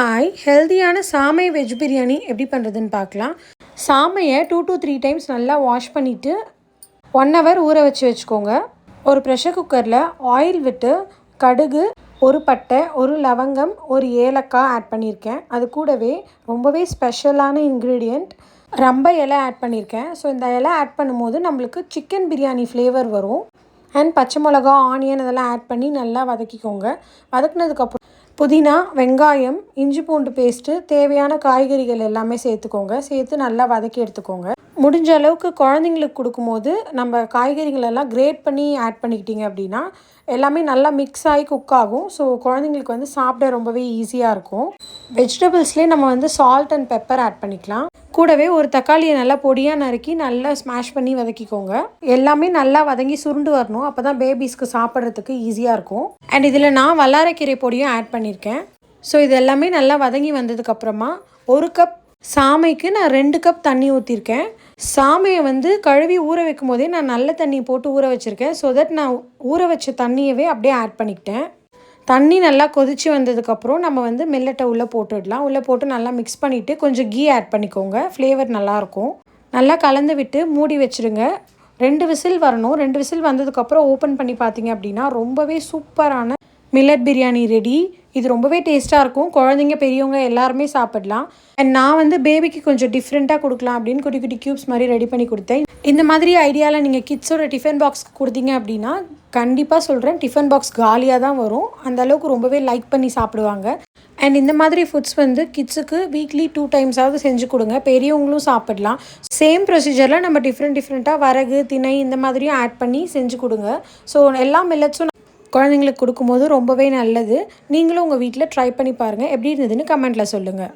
Hi, ஹெல்தியான சாமை veg biryani எப்படி பண்ணுறதுன்னு பார்க்கலாம். சாமையை 2 to 3 டைம்ஸ் நல்லா வாஷ் பண்ணிவிட்டு 1 hour ஊற வச்சுக்கோங்க. ஒரு ப்ரெஷர் குக்கரில் ஆயில் விட்டு கடுகு, ஒரு பட்டை, ஒரு லவங்கம், ஒரு ஏலக்காய் ஆட் பண்ணியிருக்கேன். அது கூடவே ரொம்பவே ஸ்பெஷலான இன்க்ரீடியண்ட் ரம்பை இலை ஆட் பண்ணியிருக்கேன். ஸோ இந்த இலை ஆட் பண்ணும்போது நம்மளுக்கு சிக்கன் பிரியாணி ஃப்ளேவர் வரும். அண்ட் பச்சை மிளகா, ஆனியன் இதெல்லாம் ஆட் பண்ணி நல்லா வதக்கிக்கோங்க. வதக்குனதுக்கப்புறம் புதினா, வெங்காயம், இஞ்சி பூண்டு பேஸ்ட்டு, தேவையான காய்கறிகள் எல்லாமே சேர்த்துக்கோங்க. சேர்த்து நல்லா வதக்கி எடுத்துக்கோங்க. முடிஞ்ச அளவுக்கு குழந்தைங்களுக்கு கொடுக்கும்போது நம்ம காய்கறிகள் எல்லாம் கிரேட் பண்ணி ஆட் பண்ணிக்கிட்டிங்க அப்படின்னா எல்லாமே நல்லா மிக்ஸ் ஆகி குக் ஆகும். ஸோ குழந்தைங்களுக்கு சாப்பிட ரொம்பவே ஈஸியாக இருக்கும். வெஜிடபிள்ஸ்லேயே நம்ம சால்ட் அண்ட் பெப்பர் ஆட் பண்ணிக்கலாம். கூடவே ஒரு தக்காளியை நல்லா பொடியாக நறுக்கி நல்லா ஸ்மாஷ் பண்ணி வதக்கிக்கோங்க. எல்லாமே நல்லா வதங்கி சுருண்டு வரணும். அப்போ தான் பேபிஸ்க்கு சாப்பிட்றதுக்கு ஈஸியாக இருக்கும். அண்ட் இதில் நான் வல்லாரைக்கீரை பொடியும் ஆட் பண்ணியிருக்கேன். ஸோ இது எல்லாமே நல்லா வதங்கி வந்ததுக்கப்புறமா 1 கப் சாமைக்கு நான் 2 கப் தண்ணி ஊற்றிருக்கேன். சாமையை கழுவி ஊற வைக்கும் போதே நான் நல்ல தண்ணி போட்டு ஊற வச்சுருக்கேன். ஸோ தட் நான் ஊற வச்ச தண்ணியவே அப்படியே ஆட் பண்ணிக்கிட்டேன். தண்ணி நல்லா கொதித்து வந்ததுக்கப்புறம் நம்ம மில்லட்டை உள்ளே போட்டுடலாம். உள்ளே போட்டு நல்லா மிக்ஸ் பண்ணிவிட்டு கொஞ்சம் கீ ஆட் பண்ணிக்கோங்க. ஃப்ளேவர் நல்லாயிருக்கும். நல்லா கலந்து விட்டு மூடி வச்சுருங்க. 2 விசில் வரணும். 2 விசில் வந்ததுக்கப்புறம் ஓப்பன் பண்ணி பார்த்தீங்க அப்படின்னா ரொம்பவே சூப்பரான மில்லட் பிரியாணி ரெடி. இது ரொம்பவே டேஸ்ட்டாக இருக்கும். குழந்தைங்க, பெரியவங்க எல்லாருமே சாப்பிடலாம். அண்ட் நான் பேபிக்கு கொஞ்சம் டிஃப்ரெண்ட்டாக கொடுக்கலாம் அப்படின்னு குட்டி குட்டி க்யூப்ஸ் மாதிரி ரெடி பண்ணி கொடுத்தேன். இந்த மாதிரி ஐடியாவில் நீங்கள் கிட்ஸோட டிஃபன் பாக்ஸ் கொடுத்தீங்க அப்படின்னா கண்டிப்பாக சொல்கிறேன், டிஃபன் பாக்ஸ் காலியாக தான் வரும். அந்தளவுக்கு ரொம்பவே லைக் பண்ணி சாப்பிடுவாங்க. அண்ட் இந்த மாதிரி ஃபுட்ஸ் கிட்ஸுக்கு வீக்லி 2 டைம்ஸாவது செஞ்சு கொடுங்க. பெரியவங்களும் சாப்பிடலாம். சேம் ப்ரொசீஜரில் நம்ம டிஃப்ரெண்ட்டாக வரகு, திணை இந்த மாதிரியும் ஆட் பண்ணி செஞ்சு கொடுங்க. ஸோ எல்லா மில்லட்ஸும் குழந்தைங்களுக்கு கொடுக்கும்போது ரொம்பவே நல்லது. நீங்களும் உங்கள் வீட்டில் ட்ரை பண்ணி பாருங்கள். எப்படி இருந்ததுன்னு கமெண்ட்டில் சொல்லுங்கள்.